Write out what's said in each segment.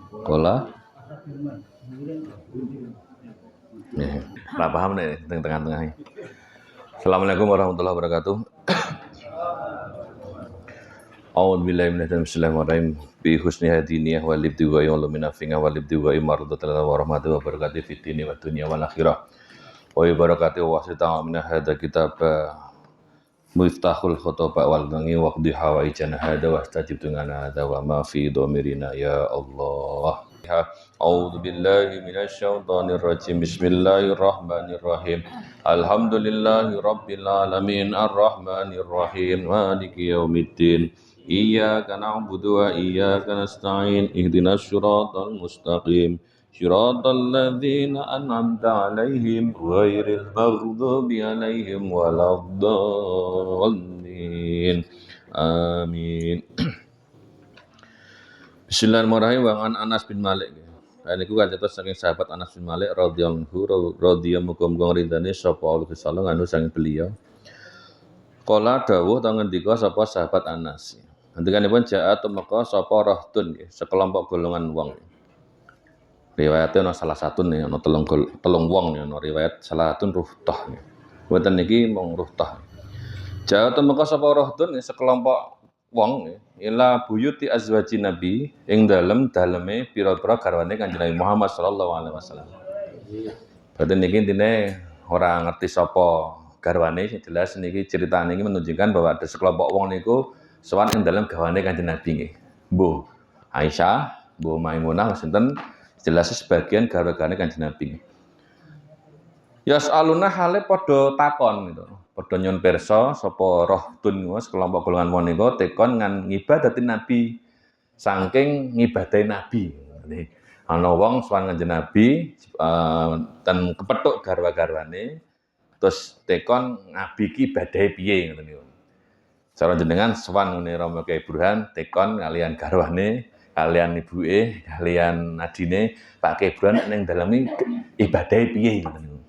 Kola. Ya, nggak paham nih tengah-tengah. Assalamualaikum warahmatullahi wabarakatuh. A'udzubillahi minasyaitonir bi husni hadiniyah wal ibtighai wal minafiqah wal ibtighai mardatil wa rahmatullahi wa barakatuh fid dini wad dunya wal akhirah. Wa barakatuh wa wasita min hadza kitab Miftahul Khotoba wal Gangi waqdi hawaijana hada wastajib dengan hada wa ma fi dhamirina ya Allah. A'udzu billahi minasyaitonir rajim. Bismillahirrahmanirrahim. Alhamdulillahi rabbil alamin arrahmanir rahim maliki yaumiddin. Iyyaka na'budu wa iyyaka nasta'in. Ihdinas siratal mustaqim. Shiratal ladzina an'amta 'alaihim ghairil maghdubi 'alaihim waladdallin. Amin. Bismillahirrahmanirrahim. Wa an Anas bin Malik. Niku kancatos saking sahabat Anas bin Malik radhiyallahu muga-muga ridane sapa Allah sallallahu anu saking beliau. Kala dawuh ta ngendika sapa sahabat Anas. Ngendikanipun ja'a tumeka sapa rahdun sekelompok golongan wong. Riwayatnya ana salah satu nih, ana telung wong nih, ana riwayat salah satu ruhtah. Mboten niki mung ruhtah. Ja'a tumeka sapa rahdun sekelompok wong ila buyuti azwaji nabi ing daleme pira-pira garwane Kanjeng Nabi Muhammad sallallahu alaihi wasallam. Berarti niki intine ora ngerti sapa garwane, jelas niki ceritane iki menunjukkan bahwa ada sekelompok wong niku sowan ing dalem garwane Kanjeng Nabi nggih. Mbuh Aisyah, mbuh Maimunah sinten jelas sebagian garwane Kanjeng Nabi. Yas'aluna hale padha takon gitu. Padha nyun pirsa sapa rahdun sekelompok golongan wong niku tekon ngan ngibadati Nabi saking ngibadahi Nabi. Ana wong sowan Kanjeng Nabi ten kepethuk garwa-garwane terus tekon Nabi ki ibadahe piye ngoten niku. Cara jenengan sowan ngene Rama Kyai Burhan tekon kalian garwane, kalian ibuke, kalian adine Pak Kyai Burhan ning dalem ibadahe piye ngoten niku.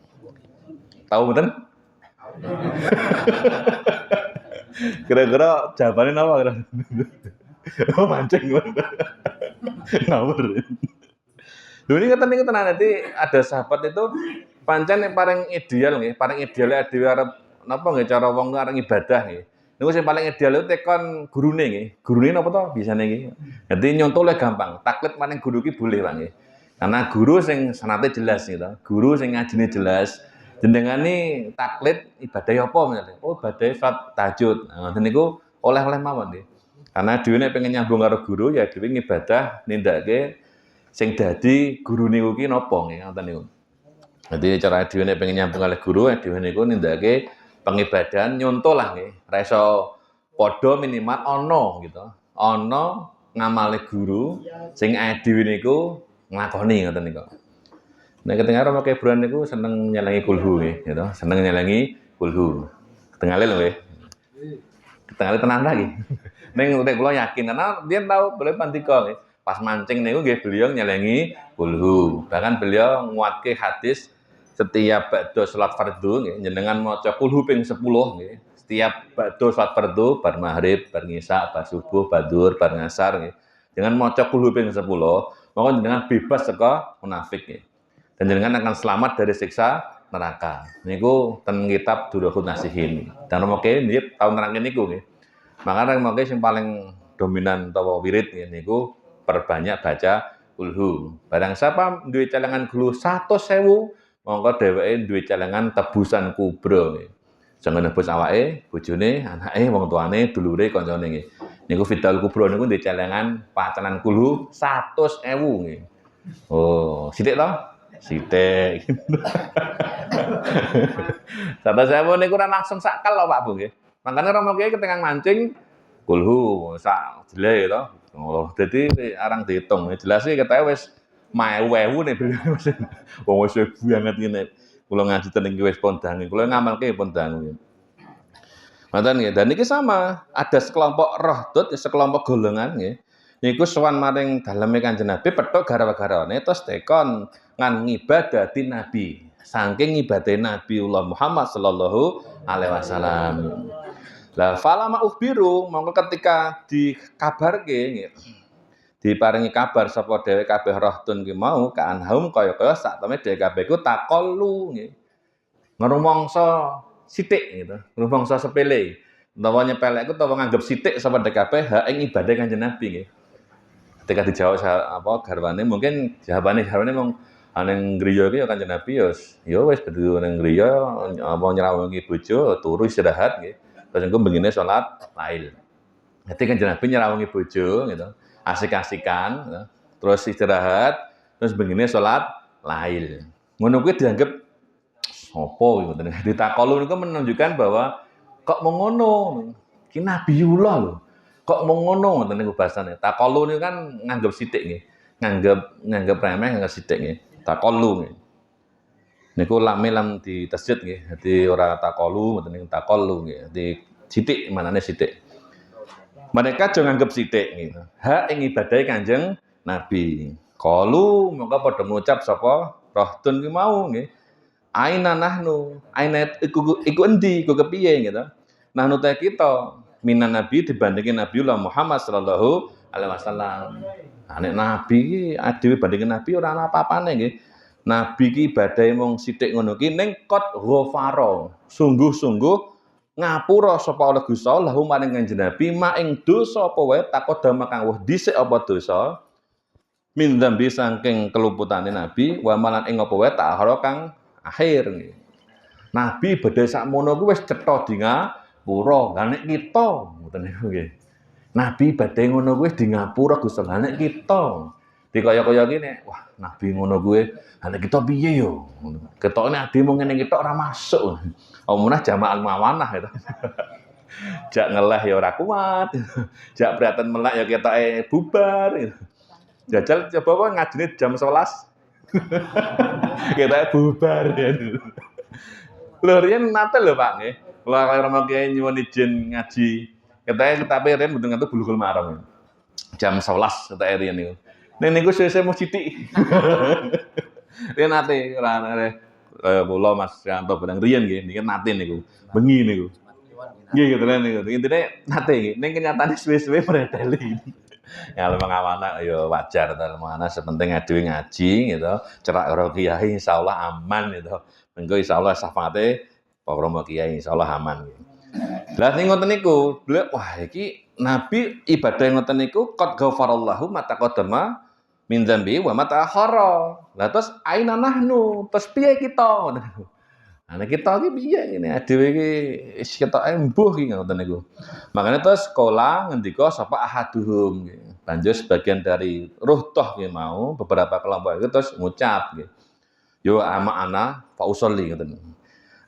Tahu mboten? Kira-kira jawabannya apa kira? Oh mancing ngawur. Lho ini ngeten niku tenan nanti ada sahabat itu pancen yang paling ideal nggih, paling ideal dhewe arep napa nggih cara wong arep ibadah nggih. Niku sing paling ideal itu tekon gurune nggih. Gurune napa to bisane nggih. Dadi nyontole gampang, taklid maning guru ki boleh Pak nggih. Karena guru sing sanate jelas gitu. Guru sing ngajine jelas. Jenengane taklid ibadah apa misalnya? Oh, ibadah salat tahajud. Nah, ngoten niku oleh-oleh mawon nggih. Karena dhewe nek pengen nyambung karo guru ya dhewe ngibadah nindakake sing dadi gurune kuwi napa nggih ngoten niku. Dadi cara dhewe nek pengen nyambung karo guru dhewe niku nindakake pengibadahan nyonto lah nggih. Ora iso padha minimal ana gitu. Ana ngamale guru sing dhewe niku nglakoni ngoten niku. Nek ketingal Rama Kyai Burhan niku seneng nyelengi kulhu nggih, gitu. Seneng nyelengi kulhu. Ketengale lho nggih. Ketengale tenan lagi. Ning kula yakin karena dia tahu beliau pandika nggih. Pas mancing niku nggih beliau nyelengi kulhu. Bahkan beliau nguatke hadis setiap ba'da salat fardhu nggih jenengan maca kulhu ping 10 nggih. Setiap ba'da salat fardhu bar maghrib, bar isya, bar subuh, bar zuhur, bar ngasar nggih. Jangan maca kulhu ping 10, maka jenengan bebas saka munafik nggih. Dan jenengan akan selamat dari siksa neraka. Niku ten kitab Durahun Nasihin. Dan Rama Kyai nggih tau nerangke niku nggih. Makanya Rama Kyai sing paling dominan utawa wirid niku perbanyak baca kulhu. Barang siapa duwe celengan kulhu 100.000, mongko dheweke duwe celengan tebusan kubra nggih. Jangan nebus awake, bojone, anake, wong tuane, dulure, kancane nggih. Niku Fidal Kubra niku duwe celengan pacanan kulhu 100.000 nggih. Oh, sithik to? Sithik. Kata saya niku ora langsung sakal lho Pak Bu nggih. Makane Rama Kyai ketengang mancing kulhu sak jele to. Oh, dadi arang diitung. Jelas iki ketahe wis 1000 nek wong wis banget ngene. Kula ngaji ten iki wis pondang. Kula ngamalke pondang. Ngoten nggih. Dan iki sama, ada sekelompok rahdut, sekelompok golongan nggih. Niku sowan maring daleme Kanjeng Nabi petuk garwa-garwane terus tekon ngan ngibadati Nabi. Saking ngibadahi Nabiullah Muhammad sallallahu alaihi wasallam. Lah falama ukhbiru mongko ketika dikabarke diparingi kabar sapa dhewe kabeh rohtun ki mau kaanhum kaya-kaya sak temene dhewe kabeh ku taqallu nggih. Ngrumangsa sithik gitu, ngrumangsa sepele. Utawa nyepelek ku utawa nganggep sithik sapa dhewe kabeh hak ing ibadah Kanjeng Nabi nggih. Ketika dijawab garwane mungkin jawabane mung ning griya iki ya Kanjeng Nabi ya wis bedu ning griya apa nyrawangi bojo turu istirahat nggih. Terus engko bengine salat lail. Dadi Kanjeng Nabi nyrawangi bojo gitu, asik-asikan gitu. Terus istirahat, terus bengine salat lail. Ngono kuwi dianggep sapa ngoten. Ditakolu niku menunjukkan bahwa kok mau ngono. Ki Nabiullah lho. Kok mau ngono ngoten niku bahasane. Takolu niku kan nganggep sithik nggih. Nganggep remeh nganggep sithik nggih. Takolu nggih. Niku lam di tasjid nggih. Dadi ora takolu ngoten niku takolu nggih. Dadi sithik manane sithik. Mereka aja nganggep sithik gitu. Hak ing ibadah Kanjeng Nabi. Qalu mongko padha ngucap sapa rohtun ki mau nggih. Aina nahnu, aina iku endi, iku kepiye gitu. Nahnu ta kita minan nabi dibandingin Nabiullah Muhammad sallallahu alaihi wasallam. Nek nabi iki dhewe bandingin nabi ora ana apa-apane nggih. Nabi ki ibadahe mung sithik ngono ki ning qad ghafara. Sungguh-sungguh ngapura sapa Allah Gusti Allah maring Kanjeng Nabi mak ing dosa apa wae takodama kang wis dhisik apa dosa min dzambi saking keluputane Nabi wa malan ing apa wae ta'khara kang akhir nggih. Nabi badhe sakmono kuwi wis cetha di ngapura. Lah nek kita ngoten niku nggih. Nabi badhe ngono kuwi di ngapura Gusti Allah. Nek kita dikaya-kaya ngene, wah Nabi ngono kuwi, nek kita piye yo? Ketoke Nabi mung ngene kita ora masuk. Omonah jamaah mawanah itu. Jak ngeleh ya ora kuat. Jak prihatin melek ya ketoke bubar gitu. Jajal coba wae ngajine jam 11. Kita bubar ya. Lho riyen nate lho Pak nggih. Kula kaya Romo Kiai nyuwun izin ngaji. Tapi riyen mboten ngantuk Bulughul Maram. Jam 11 ketoke riyen niku. Ning niku suwe-suwe mau sithik. Riyen nate ora kula Mas Yanto bareng riyen nggih, niki nate niku. Bengi niku. Nggih gitu niku. Intine nate nggih. Ning kenyataane suwe-suwe mreteli. Ya lemang amanah ya wajar to lemang sepenting dhewe ngaji gitu. Cerak karo kiai insyaallah aman gitu. Mengko insyaallah syafaate para Romo Kiai insyaallah aman. Lah ning ngoten niku, wah iki Nabi ibadah ngoten niku qad ghafarallahu ma taqaddama min dzambi wa ma ta'akhkhara. Lah terus aina nahnu? Terus piye kita? Ngoten niku. Nah kita iki piye ngene dhewe iki wis ketoke embuh iki ngoten niku. Makane terus kala ngendika sapa ahaduhum nggih. Banjur sebagian dari ruh toh nggih mau beberapa kelompok itu terus ngucap nggih. Yo ama ana fa usolli ngoten.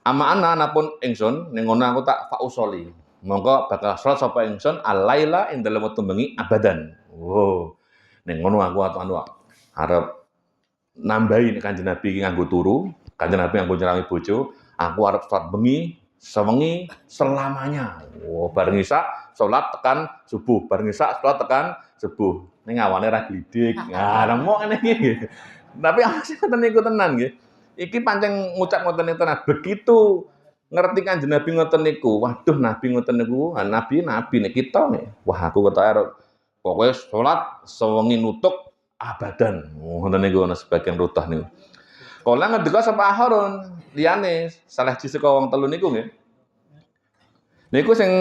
Ama ana anapun ingsun ning ngono aku tak fa usolli. Monggo bakal salat sapa ingsun alaila ing dalem wektu bengi abadan. Wow. Ning ngono aku arep nambahi Kanjeng Nabi iki nganggo turu. Kanjeng Nabi nganggo nyerangi bojo, aku arep salat bengi, sewengi selamanya. Oh, bareng isya salat tekan subuh, bareng isya salat tekan subuh. Ning awane ra glidik. Nah, nemu ngene iki. Tapi asih ngoten niku tenan nggih. Iki pancen ngucap ngoten niku tenan. Begitu ngerti Kanjeng Nabi ngoten niku, waduh Nabi ngoten niku, Nabi nek kita nih. Wah, aku ketoke arep pokoke salat sewengi nutuk abadan. Ngoten niku ana sebagian rutah niku. Kala ngendika sapa Harun, liyane salah siji saka wong telu niku nggih. Niku sing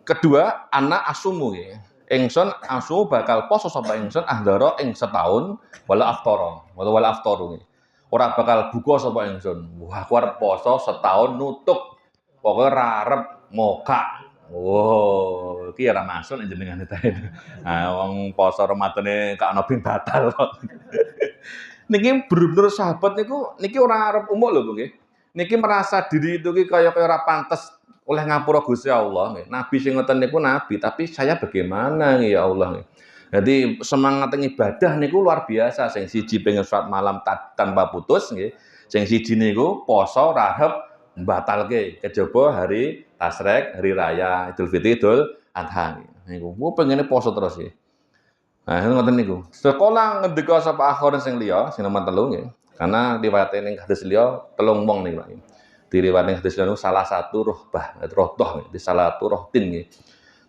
kedua anak asumu nggih. Ingsun asumu bakal poso sapa ingsun ahdara ing setahun wala aftara, wala aftaru nggih. Ora bakal buka sapa ingsun. Wah, aku arep poso setahun nutuk. Pokoke ora arep mokak. Oh, iki ora masuk nek jenengane ta. Ah, wong poso Ramadane gak ana ben batal kok. Niki bener-bener sahabat niku niki ora arep umuk lho nggih. Niki merasa diri itu ki kaya ora pantes oleh ngapura Gusti Allah nggih. Nabi sing ngoten niku nabi, tapi saya bagaimana ya Allah nggih. Jadi semangat ibadah niku luar biasa. Sing siji pengen salat malam tanpa putus nggih. Sing siji niku poso rahep mbatalke kejaba hari Tasyrik, hari raya Idul Fitri, Idul Adha. Niku pengene poso terus nggih. Nah, ngoten niku. Sekolah ngendika sapa akhir sing liya, sing nomor 3 nggih. Karena riwayate ning hadis liya telung wong niku, Pak. Di riwayat ning hadis liya salah satu rohbah, rohtoh, di salah satu rohtin nggih.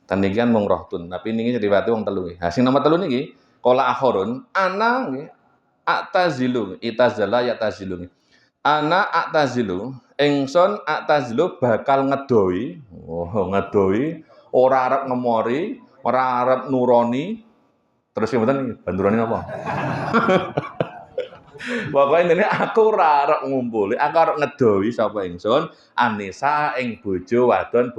Dan niki kan mung rohtun, tapi niki riwayate wong telu nggih. Nah, sing nomor 3 niki Qala akhirun ana nggih atazilu itazala ya tazilu. Ana atazilu ingsun atazilu bakal ngedoi. Oh, ngedoi ora arep ngemori, ora arep nuroni. Terus mboten bandurane napa? Pokoke intine aku ora arep ngumpuli, aku arep ngedoi sapa ingsun anisa ing bojo wadon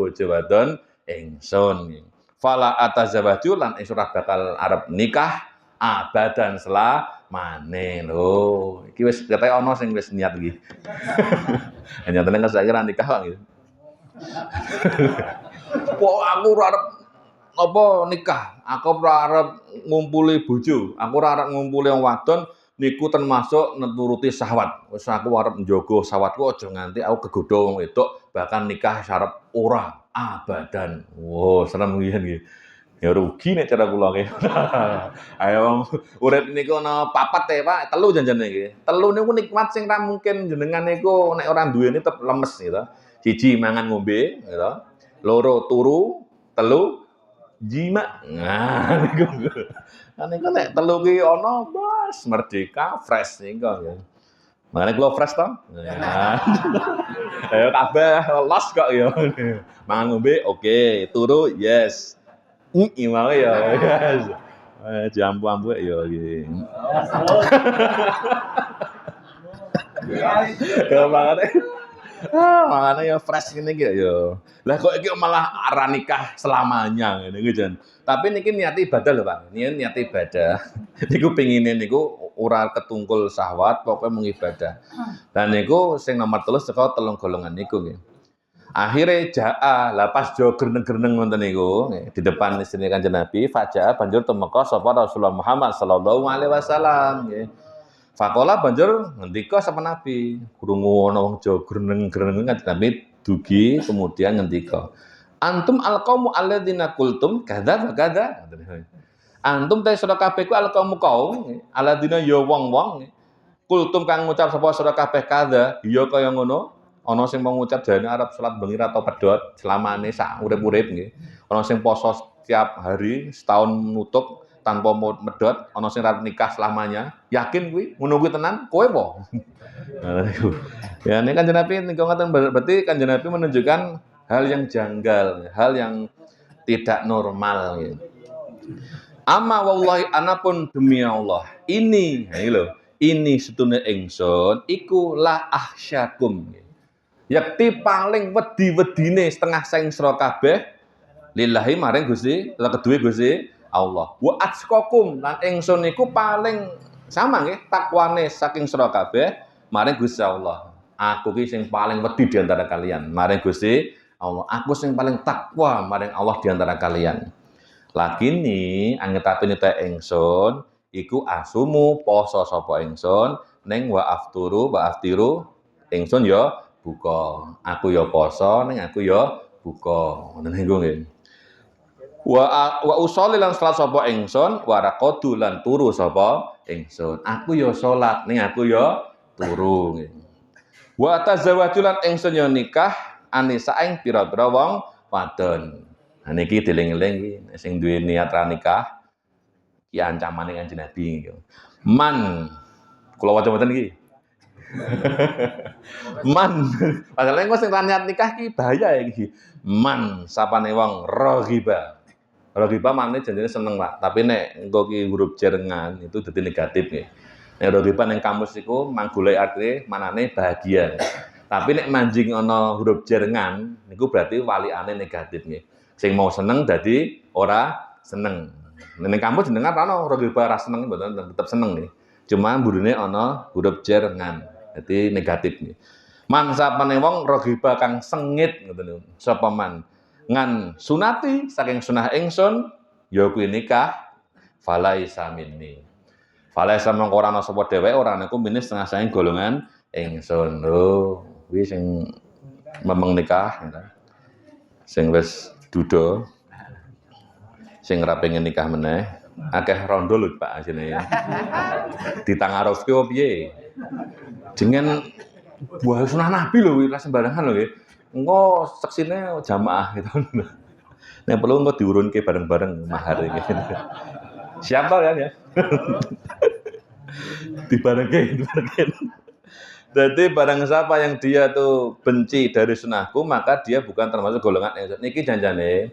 ingsun. Fala atazawaju lan ingsun ora bakal arep nikah abadan selamane. Lho, iki wis ketoke ana sing wis niat iki. Nyatane kan saiki ra nikah kok gitu. Kok aku ora arep apa nikah, aku ora arep ngumpuli bojo, aku ora arep ngumpuli wong wadon niku termasuk nuruti syahwat. Wis aku arep njogo syahwatku aja nganti aku kegodha wong wedok bahkan nikah sarep ora abadan. Wow, serem nggih. Ya rugi nek cara kula ki. Ayo wong urip niku ana papat Pak, 3 janjane iki. 3 niku nikmat sing ra mungkin jenengan niku nek ora duweni tetep lemes gitu. 1 mangan ngombe gitu. 2 turu, 3 jima. Nah niku. Nah niku nek 3 ki ana bos merdeka fresh niku ya. Makane kula fresh to. Ayo kabeh los kok ya. Mangan ngombe oke, turu yes. Mau ya, yes. Jambu-ambu ya iki. Ya makane ya fresh ngene iki ya. Lah kok iki malah ora nikah selamanya ngene iki jan. Tapi niki niat ibadah lho, Pak. Niat ibadah. Niku pengine niku ora ketungkul syahwat, pokoke mung ibadah. Dan niku sing nomor 3 saka 3 golongan niku nggih. Akhire jaa lah pas jo greneng-greneng ngoten niku di depan istri Kanjeng Nabi fajaa banjur tumeka sapa Rasulullah Muhammad sallallahu alaihi wasallam nggih. Faqala banjur ngendika sapa Nabi, krungu ana wong jo greneng-greneng Kanjeng Nabi dugi kemudian ngendika. Antum alqaumu alladzina qultum kadza wa kadza. Antum ta sira kabeh ku alqaumu kaum alladzina ya wong-wong qultum kang ngucap sapa sira kabeh kadza ya kaya ngono. Ana sing mau ngucap jane arep salat bengi atau pedhot selamane sak urip-urip nggih. Ana sing poso setiap hari setahun nutuk tanpa medhot, ana sing arep nikah selamanya. Yakin kuwi? Ngono kuwi tenan? Kowe apa? Ya ini Kanjeng Nabi niku ngoten berarti Kanjeng Nabi menunjukkan hal yang janggal, hal yang tidak normal gitu. Amma wallahi anapun demi Allah. Ini lho, ini setune ingsun iku la ahsyakum. Yakti paling wedi-wedine setengah saing sira kabeh lillahi maring Gusti, la kedue Gusti Allah. Wa atqakum lan ingsun niku paling sama nggih takwane saking sira kabeh maring Gusti Allah. Aku ki sing paling wedi di antara kalian maring Gusti Allah. Aku sing paling takwa maring Allah di antara kalian. Lakini angetapine ta ingsun iku asumu poso sapa ingsun ning wa aftiru ingsun ya buka. Aku ya poso ning aku ya buka. Ngoten niku nggih. Wa usolli lan salat sapa ingsun, wa raqadu lan turu sapa ingsun. Aku ya salat ning aku ya turu nggih. Wa tazawwaju lan ingsun ya nikah anisa ing pira-pira wong wadon. Nah niki dieling-eling iki sing duwe niat ra nikah ki ancamane Kanjeng Nabi nggih. Man kula waca mboten iki. Man, padahal engko sing niat nikah ki bahaya iki. Man sapane wong raghiba. Raghiba maknane jenenge seneng, Pak. Tapi nek engko ki huruf jerengan itu dadi negatif nggih. Nek raghiba ning kamus iku manggolek artine manane bahagia. Tapi nek manjing ana huruf jerengan niku berarti walikane negatif nggih. Sing mau seneng dadi ora seneng. Ning kamus jenengan ana raghiba ra seneng mboten tetep seneng nggih. Cuma mburine ana huruf jerengan. Jadi negatif nih. Man sapane wong raghiba kang sengit ngoten niku. Sapa man ngan sunati saking sunah ingsun ya kuwi nikah falaisa minni. Falaisa mongko ora ana sapa dhewek ora niku minus setengah saking golongan ingsun. Lho, kuwi sing memeng nikah gitu. Sing wis duda sing ora pengen nikah meneh akeh rondo lho Pak asine. Ditangarufke piye? Dengan buah sunah Nabi lho, ora sembarangan lho nggih. Engko seksine jamaah gitu. Nek perlu engko diurunke bareng-bareng mahar iki. Siap to ya? Dibarengke. Jadi barang siapa yang dia tuh benci dari sunahku, maka dia bukan termasuk golongan yang niki janjane.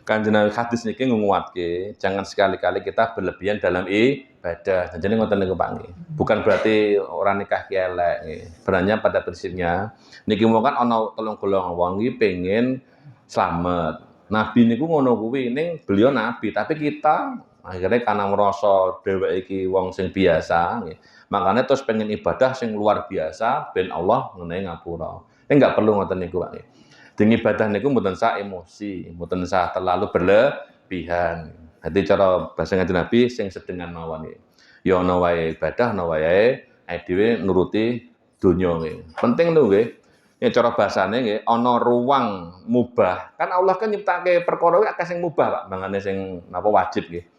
Kanjeng Nabi hadis niki nguatke, jangan sekali-kali kita berlebihan dalam ibadah. Jadi ngoten niku Pak nggih. Bukan berarti orang nikah ki elek nggih. Sebenarnya pada prinsipnya niki mau kan ana telung golongan wong iki pengen slamet. Nabi niku ngono kuwi ning beliau nabi, tapi kita akhirnya karena merasa dheweke iki wong sing biasa nggih. Makanya terus pengen ibadah sing luar biasa ben Allah ngenehi ngapura. Enggak perlu ngoten niku Pak nggih. Ding ibadah niku mboten sah emosi, mboten sah terlalu berlebihan. Dadi cara basa Kanjeng Nabi sing sedengan mawon nggih. Ya ana wae ibadah, ana wae dhewe nuruti donya nggih. Penting lho nggih. Ya cara basane nggih ana ruang mubah. Kan Allah kan nyiptake perkara kuwi akeh sing mubah, Pak. Mangane sing napa wajib nggih.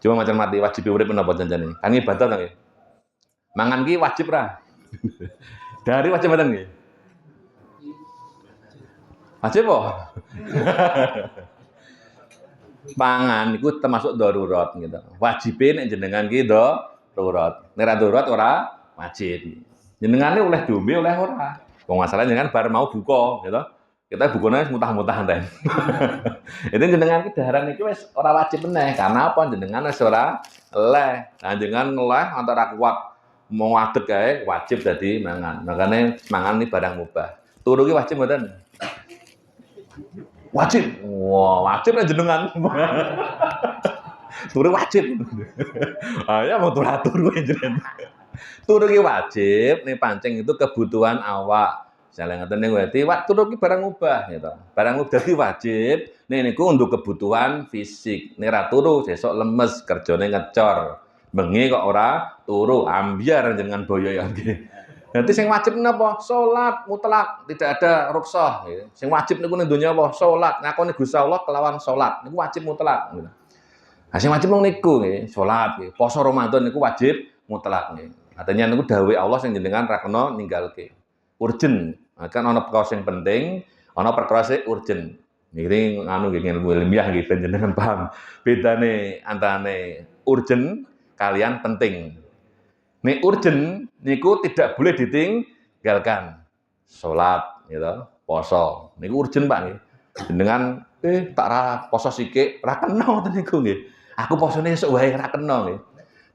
Cuma macam mati wajib urip menapa janjane. Kan ibadah to nggih. Mangan ki wajib ra? Dari wajib mboten nggih. Wajib po? Pangan itu termasuk darurat gitu. Wajibin jenengan ki darurat. Nek darurat ora wajib. Jenengane oleh dombe oleh ora. Wong masalah jenengan bar mau buka gitu. Kita bukane mutah-mutah enten. Itu jenengan ki daharan iki wis ora wajib meneh karena apa jenengan wis ora eleh. Nah jenengan ngeleh antara kuat mau ngadeg kae wajib dadi mangan. Makane mangan ini barang mubah. Turu ki wajib mboten? Wajib. Wah, wajib lah jenengan. Turu wajib. Ya mau turu jenengan. Turu ki wajib, nih pancing itu kebutuhan awak. Misalnya ngeten niku berarti turu ki barang mubah gitu. Barang mubah dadi wajib, niku untuk kebutuhan fisik. Nek ra turu sesuk lemes, kerjane ngecor. Bengi kok ora turu, ambyar jenengan boyo ya nggih. Nanti sing wajib napa? Salat mutlak, tidak ada rukhsah gitu. Sing wajib niku ning donya apa? Salat. Ngakoni Gusti Allah kelawan salat. Niku wajib mutlak gitu. Nah, sing wajib mung niku nggih, salat nggih. Poso Ramadan niku wajib mutlak nggih. Artinya niku dawuh Allah sing jenengan ra kena ninggalke. Urgen. Kan ana perkara sing penting, ana perkara sing urgen. Niki nganu nggih ilmu ilmiah nggih ben jenengan paham. Bedane antane urgen kalian penting. Nek urgen niku tidak boleh ditinggalkan. Salat gitu, poso. Niku urgen Pak nggih. Jenengan tak ra poso sithik, ra kena ngoten niku nggih. Aku posone esuk wae ra kena nggih.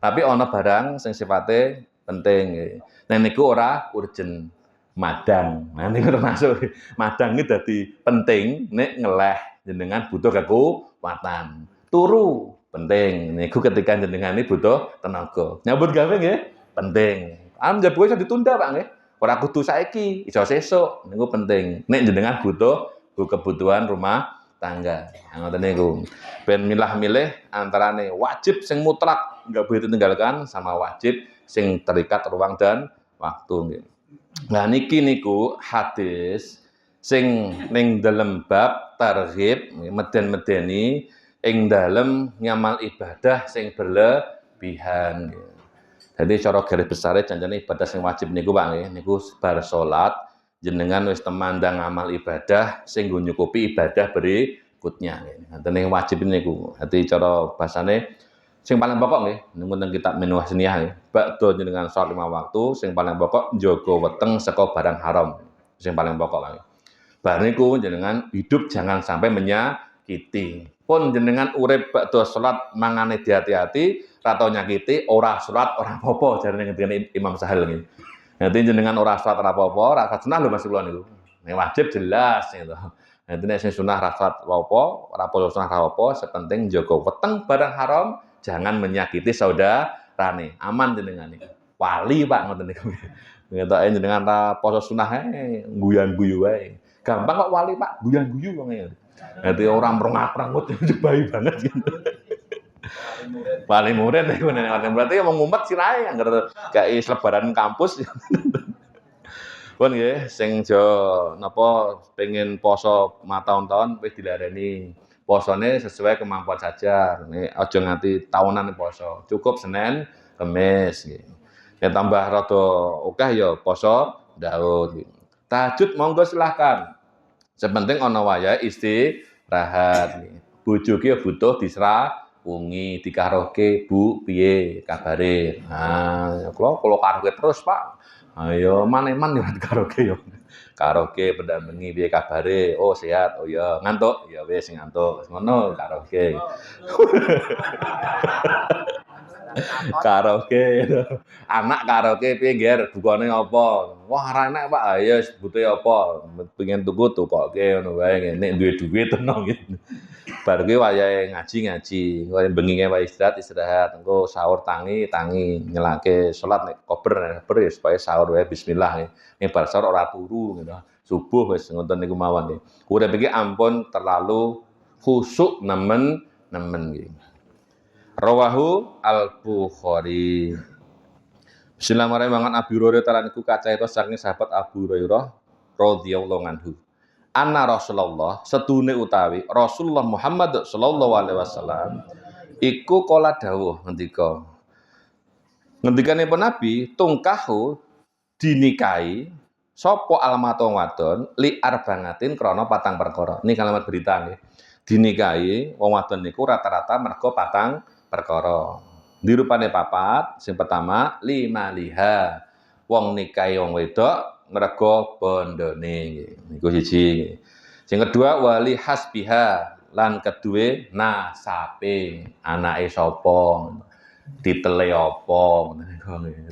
Tapi ana barang sing sifate penting nggih. Nek niku ora urgen, madang. Nah niku termasuk madang iki dadi penting nek ngeleh jenengan butuh kekuatan. Turu penting. Niku ketika jenengan ini butuh tenaga. Nyambut gawe nggih penting. Jabuke iso ditunda, Pak nggih. Ora kudu saiki, iso sesuk. Niku penting. Nek jenengan butuh kebutuhan rumah tangga. Ngoten niku. Ben milah-milih antarane wajib sing mutlak enggak boleh ditinggalkan sama wajib sing terikat ruang dan waktu nggih. Nah niki niku hadis sing ning dalem bab targhib meden-medeni ing dalem ngamal ibadah sing berlebihan nggih. Jadi cara garis besar janjane ibadah sing wajib niku Pak nggih, niku bar salat jenengan wis temandang amal ibadah sing nggo nyukupi ibadah berikutnya nggih. Ngene wajib niku. Dadi cara basane sing paling pokok nggih, niku teng kitab Minhaj Niyah nggih. Bakda jenengan salat 5 waktu, sing paling pokok njaga weteng saka barang haram. Sing paling pokok Pak. Bar niku jenengan hidup jangan sampai menyakiti. Pun jenengan urip bakda salat mangane hati-hati, ra tau nyakiti, ora salat ora apa-apa jarene ngendikane Imam Sahal nggih. Nanti jenengan ora salat ora apa-apa, ra sunah lho Mas kula niku. Nek wajib jelas gitu. Nanti nek sing sunah ra salat apa, ora apa sunah ra apa, sepenting jaga weteng barang haram, jangan menyakiti saudarane. Aman jenengan niku. Wali Pak ngoten niku. Ngetoke jenengan ra poso sunah guyan-guyu wae. Gampang kok wali Pak, guyan-guyu wong e. Dadi ora mrengak-prengut jebai banget gitu. Paling murid niku berarti wong ngumpet sirahe anggar gawe selebaran kampus. Pun nggih sing jo napa pengen poso matahun-tahun wis dilareni. Posone sesuai kemampuan saja. Nek aja nganti tahunan poso. Cukup Senin, Kamis nggih. Nek tambah rada akeh ya poso Daud. Tahajud monggo silahkan. Sepenting ana wayahe istirahat. Bojo ki butuh wengi di karaoke, Bu, piye kabare? Nah, kula karaoke terus, Pak. Ayo man-eman yo karaoke yo. Karaoke pendampingi piye kabare? Oh, sehat. Oh ya, ngantuk. Ya wis ngantuk. Ngono karaoke. Karaoke. Anak karaoke piye, Ger? Bukane apa? Wah, ora enak, Pak. Ayo sebute apa? Pengen tuku tukoke ngono wae. Nek duwe duit tenang gitu. Bar kuwi wayahe ngaji, wayahe bengine wae istirahat, engko sahur tangi, nyelake salat nek kober ya supaya sahur wae bismillah. Nek bar sahur ora turu gitu. Subuh wis ngoten niku mawon. Urip iki ampun terlalu khusuk nemen iki. Rawahu Al-Bukhari. Bismillahirrahmanirrahim. Abi Hurairah taala niku kacaita saking sahabat Abu Hurairah radhiyallahu anhu. Anna Rasulullah sedune utawi Rasulullah Muhammad sallallahu alaihi wasallam iku kala dawuh ngendikanipun Nabi tungkahu dinikahi sapa almatong wadon li arbangatin krana patang perkara. Ini kalimat berita nggih. Dinikahi wong wadon niku rata-rata mergo patang perkara. Dirupane papat, sing pertama lima liha. Wong nikahi wong wedok mergo bondone niku siji. Sing kedua wali hasbiha lan kedue nasabe, anake sapa, titele apa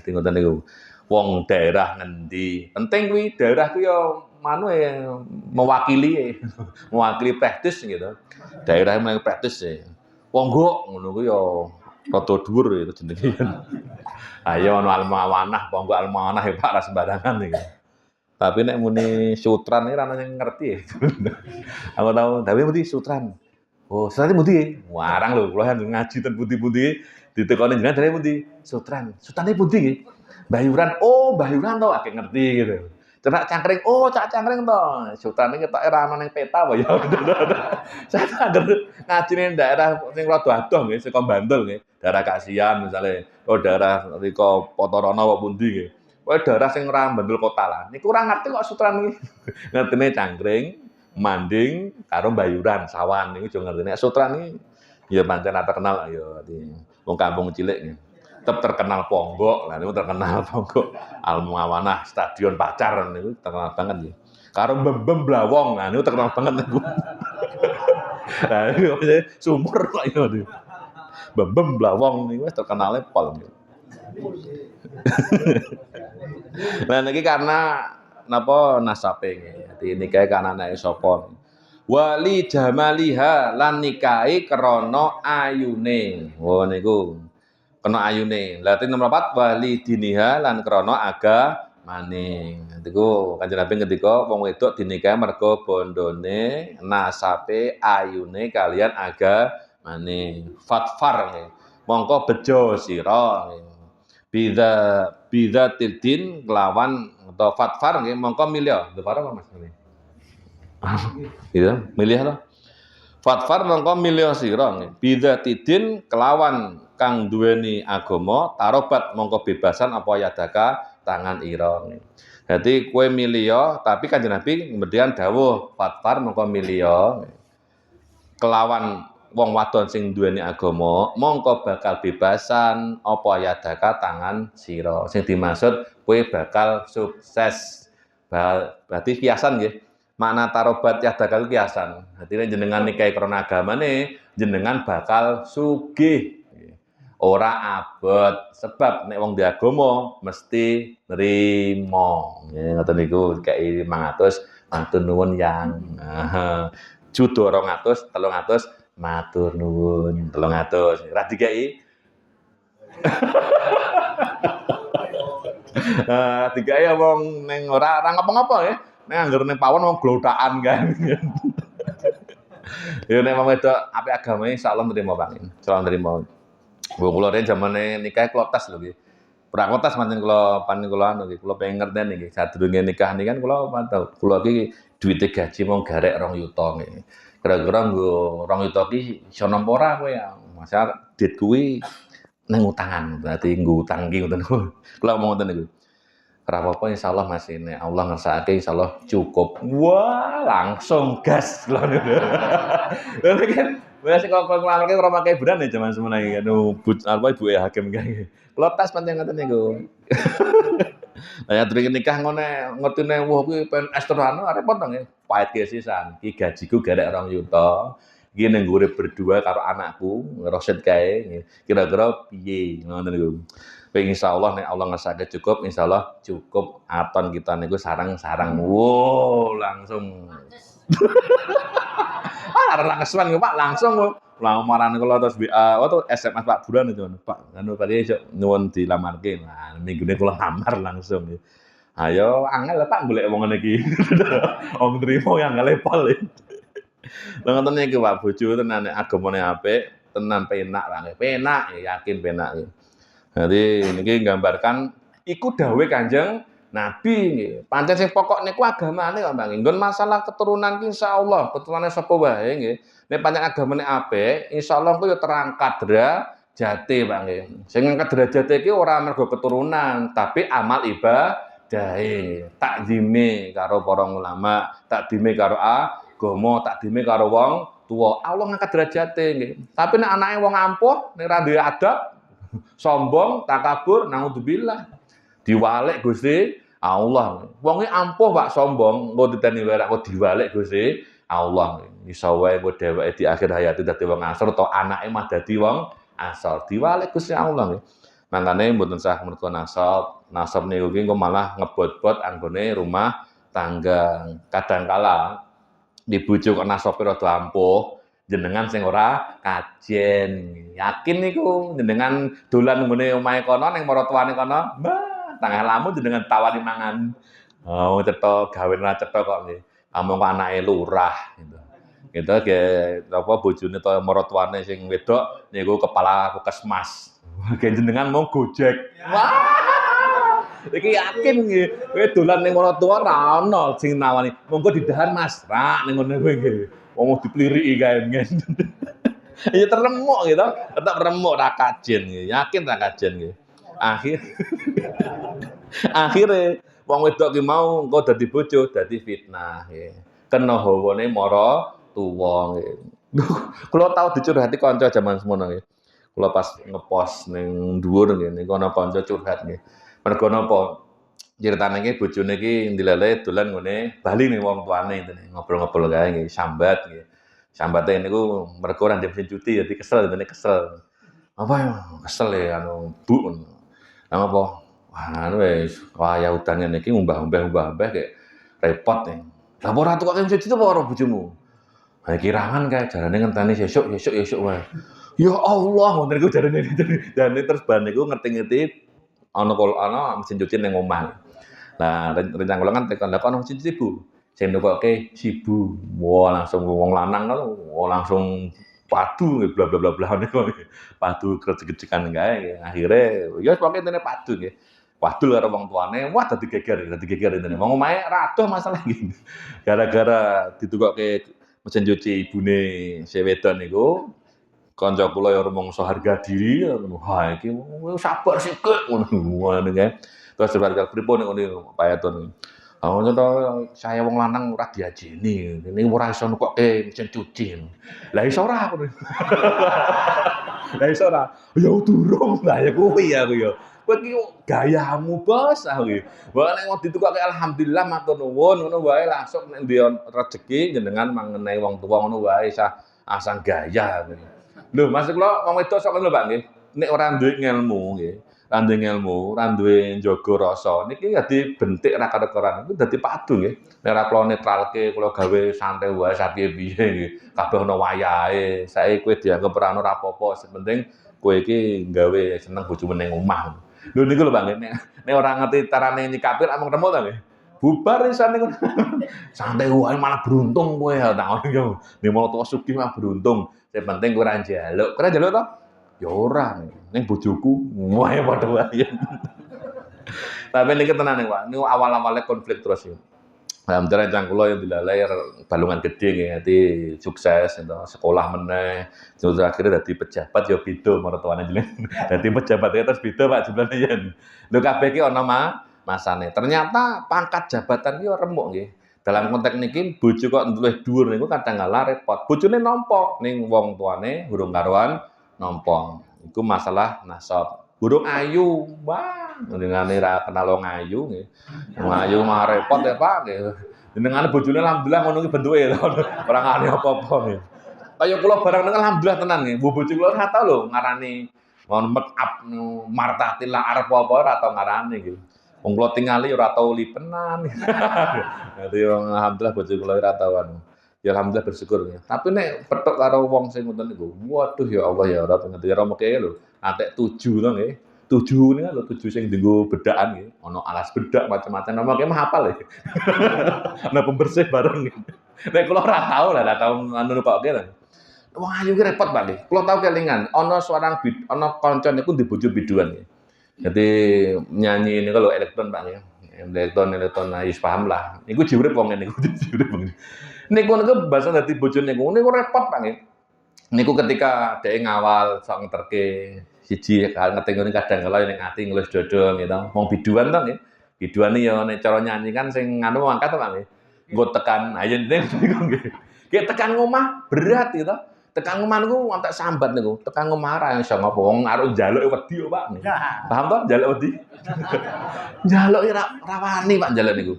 ngoten niku. Wong daerah ngendi. Penting kuwi daerah kuwi ya mewakili praktis gitu. Daerah yang praktis ya. Wong go ngono kuwi ya rada dhuwur itu jenenge. Ayo ono almawanah, ponggo almawanah ya Pak ra sembarangan iki. Tapi nek muni sutran iki ra ono sing ngerti. Aku tahu, tapi mesti sutran. Oh, sutran pundi? Warang lho, kula ngaji ten pundi-pundi ditekoni jenengan dari pundi? Sutran. Sutrane pundi nggih? Bayuran. Oh, bayuran to akeh ngerti gitu. Cerak cangkring. Oh, cak cangkring to. Sutrane ketoke ra ono ning peta apa ya. Saya tak ngaji ning daerah sing rada adoh nggih, saka Bantul nggih. Daerah Kasihan misalnya, oh daerah riko Potorana apa pundi nggih. Kowe daerah sing ora Bantul kota lah. Niku ora ngerti kok sutran iki. Ngertine cangkring, manding karo bayuran, sawan niku jo ngerti. Nek sutran iki ya pancen terkenal ya di wong kampung cilik nggih. Tetep terkenal Ponggok, lah niku terkenal Ponggok. Almuawanah, Stadion Pacar niku terkenal banget nggih. Karo Bembem Blawong, nah niku terkenal banget niku. Nah, niku sumur kok ya niku. Bembem Blawong niku wis terkenale pol. Nah niki karena napa nasabe nggih. Dadi nikahe kan anake sapa. Wali jamaliha lan nikahi krana ayune. Oh niku kena ayune. Lha nomor 4 wali diniha lan krana agamane. Niku Kanjeng Nabi ngendika wong wedok dinikahi mergo bondone, nasabe, ayune kalian agamane. Fatfar nggih. Mongko bejo sira nggih. Biza tildin kelawan atau fatfar nggih mongko milih. Lho apa Mas ini? Gitu, milih to. Fatfar mongko milih sira nggih. Biza tidin kelawan kang duweni agama, tarobat mongko bebasan apa yadaka tangan ira. Dadi kowe milih tapi Kanjeng Nabi kemudian dawuh fatfar mongko milih kelawan wong wadon sing duweni agama mongko bakal bebasan apa yadaka tangan sira. Sing dimaksud kowe bakal sukses. Berarti kiasan nggih. Makna tarobat yadaka itu kiasan. Dadi jenengan nikahi krana agamane jenengan bakal sugih. Ora abot sebab nek wong di agama mesti nrimo. Ngoten niku kei 500 matur nuwun yang judo 200 300 matur nuwun 300 ra dikai dikai wong ning ora ngapa-ngapa ya ning angger ning pawon wong glothakan kan ya nek wong wedok apik agame insyaallah nrimo Pak insyaallah nrimo wong kula ren jamane nikah klotas lho nggih ora klotas pancen kula anu nggih kula pengen ngerten nggih sadurunge nikah niki kan kula mantau kula iki duwite gaji mung garek 2 yuta nggih kira-kira nggo 2 yuta ki iso nampa ora kowe ya. Masa dit kuwi nang utangan, berarti nggo utang ki ngoten niku. Kula ngomong ngoten niku. Ora apa-apa insyaallah Mas ini Allah ngersakake insyaallah cukup. Wah, langsung gas lho. Lha kan Wes kok nglamarke ora pakai beran ya jaman semono iki anu apa ibuke hakim kae. Kula tas pancen ngoten niku. Lah durung nikah ngene ngertine wah kuwi PNS tenan repot to nggih. Pahit ge sisan. Iki gajiku garek 2 yuta. Iki ning urip berdua karo anakku, Rosid kae nggih. Kira-kira piye ngoten niku. Ping insyaallah nek Allah ngersake cukup, insyaallah cukup aton kita niku sareng-sareng. Wow, langsung. Arep kesuwen Pak langsung lamaran kula terus WA, atau SMS Pak Buran itu, Pak, anu tadi nyuwun dilamarke. Nah, minggune kula lamar langsung. Ayo angel lho Pak golek wong ngene iki. Wong trimo yang ngelepol. Lha ngoten niku Pak, bojo tenan nek agamane apik, tenan penak Pak. Penak, yakin penak. Jadi niki nggambarkan iku dawuh Kanjeng Nabi nggih. Pancen sing pokok niku agamane kok Mbak. Nggon masalah keturunan ki insyaallah keturunane sapa wae nggih. Nek pancen agamane apik, insyaallah ku ya terangkat derajate Pak nggih. Sing ngangkat derajate iki ora mergo keturunan, tapi amal ibadahe. Takzime karo para ulama, takzime karo agama, takzime karo wong tuwa. Allah ngangkat derajate nggih. Tapi nek anake wong ampuh, nek ra duwe adab, sombong, takabur, naudzubillah. Diwalik Gusti Allah. Wonge ampuh Pak sombong, engko diteni werak kok diwalik Gusti Allah. Iso wae engko dheweke di akhir hayate dadi wong asor atau anake mah dadi wong asor. Diwalik Gusti Allah. Mangkane mboten sah mergo nasab. Nasab niku ki engko malah ngebot-bot anggone rumah tangga. Kadangkala dibujuk kok nasabe rada ampuh, jenengan sing ora kajen. Yakin niku jenengan dolan nggone omahe kono ning maratuwane kono, Mbah, tangah lamun jenengan tawani mangan. Oh, cetha gawe ra cetha kok nggih. Amung kok anake lurah gitu. Gitu ge apa bojone to maratuwane sing wedok niku kepala puskesmas. Ge jenengan mau Gojek. Wah! Iki yakin nggih, kowe dolan ning maratuwa ra ono sing nawani. Monggo didahan Mas, rak ning ngene kowe nggih. Wong dipliriki kae ngen. Ya teremuk gitu, tetap remuk ra kajen nggih. Yakin ra kajen nggih. Akhire wong wedok ki mau engko dadi bojo, dadi fitnah nggih. Kena hawane maratuwa nggih. Kula tau dicurhati kanca jaman semono nggih. Kula pas ngepost ning dhuwur nggih niku ana kanca curhat nggih. Mergo napa? Critane iki bojone iki ndilele dolan ngene bali ning wong tuane ngene ngobrol-ngobrol kae nggih, sambat nggih. Sambate niku mergo ora ndek mesin cuci dadi kesel ngene kesel. Apa ya? Kesel ya anu, Bu. Lah ngopo? Wah, anu wis wayah udan ngene iki umbah-umbah kek repot nih. Lah ora tukoke mesin cuci apa karo bojomu? Ha kirangan kae jarane ngenteni sesuk wae. Ya Allah, ngoten niku jarane terus ban niku ngerti-ngerti ana mesin cuci ning omah. Nah, rencana kula kan tekan, "Lah kok ana mesin cuci, Bu?" Sing nukokke si Bu. Wah, langsung wong lanang kan langsung padu bla bla bla bla niku. Padu grecek-grecekan kae. Akhire ya pokoke intine padu nggih. Padul karo wong tuane, wah dadi geger intine. Wong omahe ra adoh masalah iki. Gara-gara ditukokke mesin cuci ibune si wedon niku, kanca kula ya rumangsa harga diri, wah iki sabar sikik ngono kae. Terus harga pripun ngono payatun. Ngono to saya wong lanang ora diajeni, ini ora iso nukokke mesin cuci. Lah iso ora ngono. Lah iso ora. Ya durung lah ya kuwi aku ya. Kowe iki gayamu bos aku iki. Wae nek ditukokke alhamdulillah matur nuwun ngono wae langsung nek ndek rezeki jenengan mangenehi wong tuwa ngono wae asang gaya. Lho, maksud kula wong wedok sok ngono Pak nggih. Nek ora duwe ngelmu nggih, ora duwe njaga rasa, niki dadi bentik ra karekoran, iku dadi padu nggih. Nek ora kula netralke, kula gawe santai wae sapiye-piye nggih. Kabeh ana wayahe. Saiki kowe dianggep ora ono apa-apa, sing penting kowe iki gawe seneng bojomu ning omah. Lho niku lho Pak nggih, nek ora ngerti carane nyikapi amung remuk to nggih. Bubar isan niku. Santai wae malah beruntung kowe tak ngono iki. Nek mau tuwa sugih mah beruntung. Sing penting kowe ora njaluk. Kowe njaluk to? Ya ora. Ning bojoku wae padha wae. Tapi niki tenan nih Pak. Niku awal-awale konflik terus ya. Alhamdulillah rencang kula yang dilalai balungan gede nggih, dadi sukses gitu. Sekolah meneh. Terus akhirnya dadi pejabat ya beda maratuwane jenengan. Dadi pejabatnya terus beda Pak jumlahnya yen. Lho kabeh iki ana masane. Ternyata pangkat jabatan ki remuk nggih. Dalam konteks niki bojo kok luwih dhuwur niku kadang kala repot. Bojone nampa ning wong tuane urung karuan nampa. Iku masalah nasab. Burung ayu, wah, jenengane ra kenal wong ayu nggih. Wong ayu mah repot ya, Pak nggih. Jenengane bojone alhamdulillah ngono ki bentuke to. Ora ngane apa-apa nggih. Kaya kula barang niku alhamdulillah tenan nggih. Bojo kula ora tau lho ngarani mon make up martatil arep apa ora tau ngarani nggih. Wong kula tingali ora tau lipenan. Dadi alhamdulillah bojo kula ora tau anu. Ya alhamdulillah bersyukur ya. Tapi nek petuk karo wong sing ngoten niku, waduh ya Allah ya ora ngerti karo meke lho. Antek 7 to nggih. 7 niku lho 7 sing dienggo bedakan nggih. Ana alas bedak macam-macam. Nama meke mah hafal ya. Ana pembersih bareng. Nek kula ora tau lah, ora tau anu nukokke lah. Wong ayu ki repot Pak nggih. Kula tau kelingan, ana ana kanca niku di bojo biduan nggih. Jadi nyanyi niku lho elektron Pak nggih. Elektron wis paham lah. Niku jiurip wong niku jiurip wong. Niku bahasa dadi bojone niku repot Pak nggih. Niku ketika dhek ngawal sok ngeterke siji ngerti ngene kadang kala ning ati ngelus dodong gitu. Wong biduan to nggih. Biduan ya nek cara nyanyi kan sing anu angkat to Pak nggih. Nggo tekan ayo niku nggih. Ki tekan ngomah berat gitu. Tekan omah niku antek sambat niku, tekan omah ra iso ngapa wong arep njaluk wedi kok Pak. Paham to njaluk wedi? Njaluk ra wani Pak njaluk niku.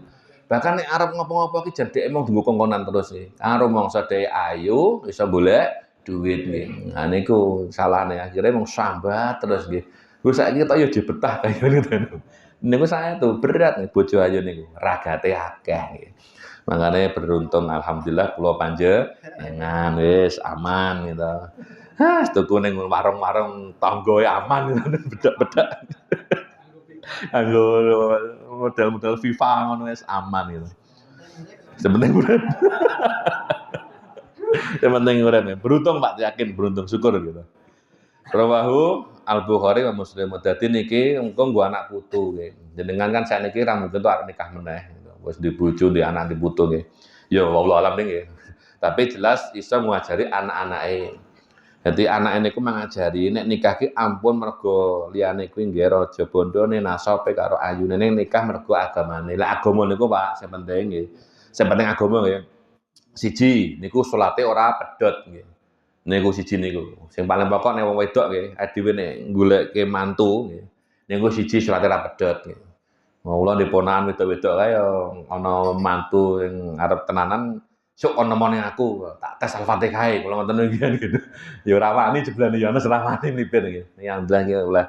Bahkan nek arep ngopo-ngopo ki jan dhek mung dienggo kongkonan terus iki. Karo mangsa dhek ayu iso golek duit nggih. Nah niku salahne akhire mung sambat terus nggih. Terus saiki tok ya dibetah kaya ngono. Niku saya tuh berat nih bojo ayu niku, ragate akeh nggih. Makanya beruntung alhamdulillah kula panjenengan wis aman gitu. Tuku ning warung-warung tangga aman bedak-bedak. Anggo model-model FIFA ngono wis aman gitu. Sepenting urip. Sepenting urip. Beruntung Pak, yakin beruntung syukur gitu. Rawahu Al-Bukhari wa Muslim. Dadi niki engko nggo anak putu nggih. Jenengan kan sakniki ra mungkin tuh arep nikah meneh. Wis di bojo, di anak, di putu nggih. Ya wallahu alam nggih. Tapi jelas iso ngajari anak-anake. Dadi anake niku mangajari nek nikah ki ampun mergo liyane kuwi nggih raja bondone nasabe karo ayune ning nikah mergo agamane. Lah agama niku Pak sing penting nggih. Sing penting agama nggih. Siji niku salate ora pedhot nggih. Niku siji niku. Sing paling pokok nek wong wedok nggih, dhewe nek goleke mantu nggih. Niku siji salate ora pedhot nggih. Mula di ponakan wedok-wedok kae ana mantu sing arep tenanan, "Sok kon nemoni aku, tak tes Al-Fatihah kula ngoten iki gitu." Ya ora wani jeblane ya ana ora wani mlipir iki. Ya alhamdulillah iki oleh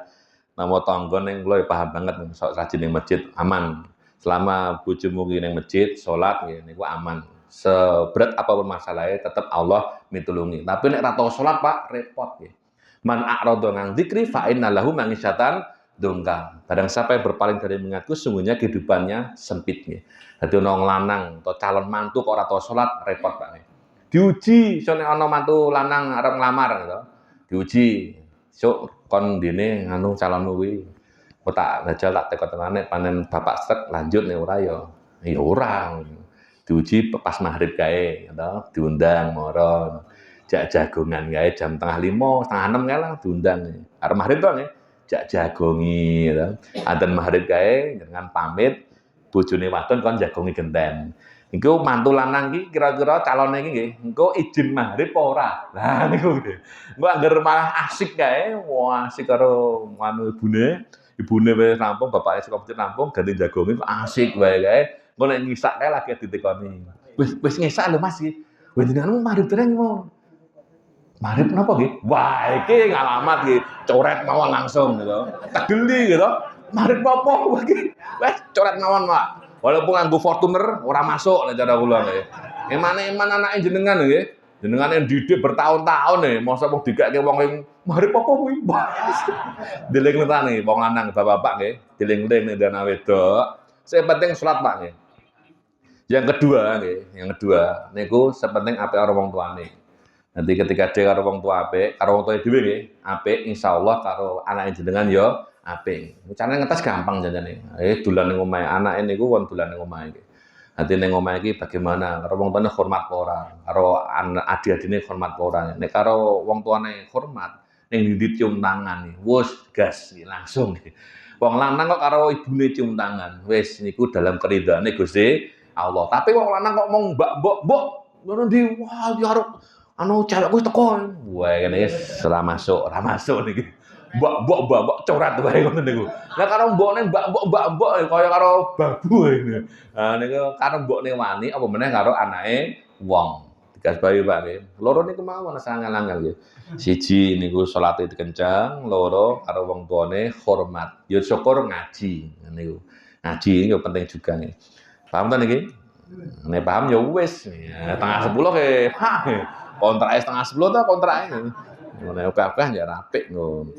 nama tangga ning kula ya paham banget sok rajin ning masjid aman. Selama bojomu ki ning masjid salat nggih niku aman. Seberat apapun masalahnya tetap Allah mitulungi. Tapi nek ra tau salat Pak repot nggih. Man a'rada nang dzikri fa inna lahu ma'isyatan dongkang. Barang siapa yang berpaling dari mengingatku, sungguhnya kehidupannya sempit. Jadi orang lanang atau calon mantu kok ora tau salat repot Pak. Diuji, soalnya ana mantu lanang arep nglamar gitu. Diuji, sok kon dene anu calonmu kuwi. Kok tak dajal tak teko tenane panen bapak stek lanjut nih ora ya. Ya ora. Diuji pas maghrib kae gitu, diundang moron. Jak jagongan kae jam 5:30, 5:30 kae lah diundang. Arep maghrib to nggih. Jak jagongi gitu. Adzan maghrib kae dengan pamit bojone wadon kon jagongi genten. Iku mantu lanang ki kira-kira calone iki nggih, engko izin maghrib apa ora? Lah niku nggih. Engko angger malah asik kae, wah asik karo anu ibune wis rampung, bapake saka masjid rampung ganti jagongi asik wae kae. Engko nek ngisak kae lagi ditekoni. Wis ngisak lho Mas iki. Wah jenengan maghrib dereng mau. Marip napa nggih? Wah, iki ngalamat nggih, coret mawon langsung gitu. Tegeli gitu. Marip apa iki? Wes coret mawon, Pak. Walaupun nganggo Fortuner ora masuk nek cara kula nggih. Emane-eman anake jenengan nggih. Jenengan yang didik bertahun-tahun nih, masa wong digake wong sing marip apa kuwi? Diling-lingane wong lanang bapak-bapak nggih, diling-ling nek dana wedok. Sing penting salat, Pak nggih. Yang kedua niku sepenting apik karo wong tuane. Nanti ketika dia karo wong tua apik, karo wong tua dhewe nggih, apik insyaallah karo anake jenengan ya apik. Carane ngetes gampang janjane. Dolan ning omahe anake niku wong dolan ning omahe iki. Nanti ning omahe iki bagaimana? Karo wong tuane hormat apa ora? Karo adik-adine hormat apa ora? Nek karo wong tuane hormat, ning ndi cium tangan nih. Wus gas langsung. Wong lanang kok karo ibune cium tangan. Wis niku dalam keridhaane Gusti Allah. Tapi wong lanang kok mong mbok ngono ndi wah ya arep cewek wis teko. Wah ngene wis ora masuk niki. Mbok corat wae ngoten niku. Lah karo mbokne mbok kaya karo babu ini. Niku karo mbokne wani apa meneh karo anake wong. Digasbahi Pak nggih. Loro niku mawon sangal-angal nggih. Siji niku salate dikencang, loro karo wong tuane hormat. Ya syukur ngaji niku. Ngaji yo penting juga nih. Paham ta niki? Nek paham ya wis. Tengah 10 ke. Kontrake setengah 10 ta kontrake. Ngono kabeh ya apik ngono.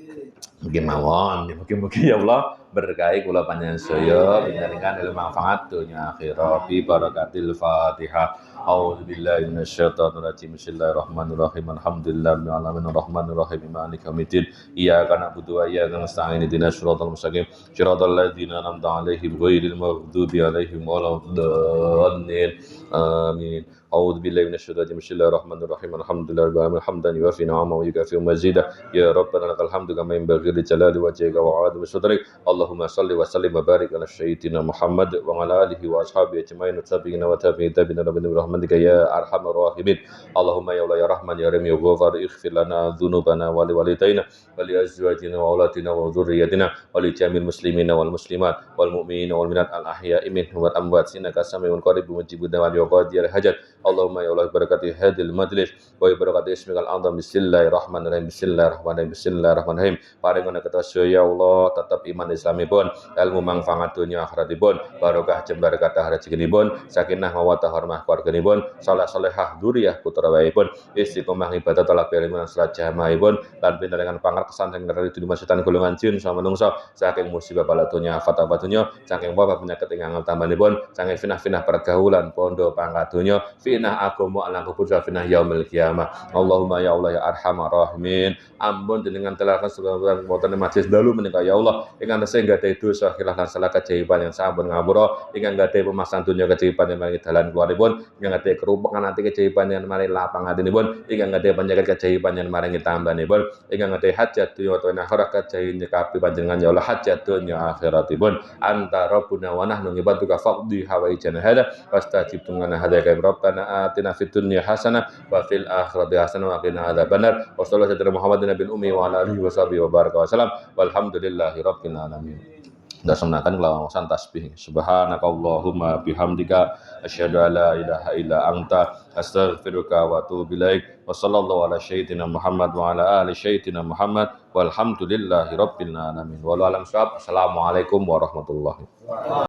Mugi-mugi ya Allah berkahi kula panjenengan sedaya panjenengan ilmu manfaat dunya akhirat bi barakatil Fatihah. A'udzubillahi minasyaitonir rajim. Bismillahirrahmanirrahim. Alhamdulillahirabbil alamin arrahmanir rahim maliki yaumiddin. Iyyaka na'budu wa iyyaka nasta'in ihdinas siratal mustaqim. Siratal ladzina an'amta 'alaihim ghairil maghdubi 'alaihim waladdallin. Amin. أعوذ بالله من الشيطان الرجيم بسم الله الرحمن الرحيم الحمد لله رب العالمين حمدا يوافي نعمه ويكافئ مزيدا يا ربنا لك الحمد كما ينبغي لجلال وجهك وعظيم سترك اللهم صل وسلم وبارك على سيدنا محمد وعلى آله وأصحابه أجمعين والتابعين وتابعين تابعين برحمتك يا أرحم الراحمين اللهم يا الله يا رحمن يا رحيم يا غفار اغفر لنا ذنوبنا ولوالدينا ولأزواجنا وأولادنا وذريتنا ولجميع المسلمين والمسلمات والمؤمنين والمؤمنات الأحياء منهم والأموات إنك سميع قريب مجيب الدعوات وقاضي الحاجات اللهم يا الله بركاته هذا المجلس وبركاته اسمك الأعظم بسم الله الرحمن الرحيم بسم الله الرحمن الرحيم بسم الله الرحمن الرحيم paringono kita ya Allah tetap iman Islamipun ilmu manfaat dunia akhiratipun barokah jembar kathah rezekinipun sakinah mawaddah warahmah keluarganipun saleh salehah dzurriyyah putra waipun istiqomah ibadah talak ilmu salat jamaahipun lan pinterengan pangerkesan sing ngerti di setan golongan jin sama manungsa saking musibah bala dunya fatwa dunya saking wabah penyakit ingkang tambanipun saking finah-finah pergaulan pondo pangkat dunya finah agama lan kubur finah yaumil qiyamah Allahumma ya Allah ya arhamar rahimin ampun jenengan telakan segala wonten majlis dalu menika ya Allah ingkang tesih gadhahi dosa khilaf lan salah kejaiban yang sampun ngapura ingkang gadhahi pemasan dunya kejaiban yang maringi dalan keluaripun ingkang gadhahi kerupukan ati kejaiban yang maringi lapang atinipun ingkang gadhahi penyakit kejaiban yang maringi tambanipun ingkang gadhahi hajat dunya wa akhirat kejai nyekapi panjenengan ya Allah hajat dunya akhiratipun anta rabbuna wa nahnu ibaduka faqdi hawaijana hada wastajib tungana hada kaim rabbana atina fid dunya hasanah wa fil akhirati hasanah wa qina adzabannar wa sallallahu alaihi Muhammadin nabiyil ummi wa ala alihi wa sahbihi wa baraka wasallam walhamdulillahi rabbil alamin. Dasanakan lawasan tasbih subhanakallahumma bihamdika asyhadu an la ilaha illa anta astaghfiruka wa atubu ilaik wa sallallahu ala sayyidina Muhammad wa ala ali sayyidina Muhammad walhamdulillahi rabbil alamin. Wallahu a'lam. Assalamualaikum warahmatullahi wabarakatuh.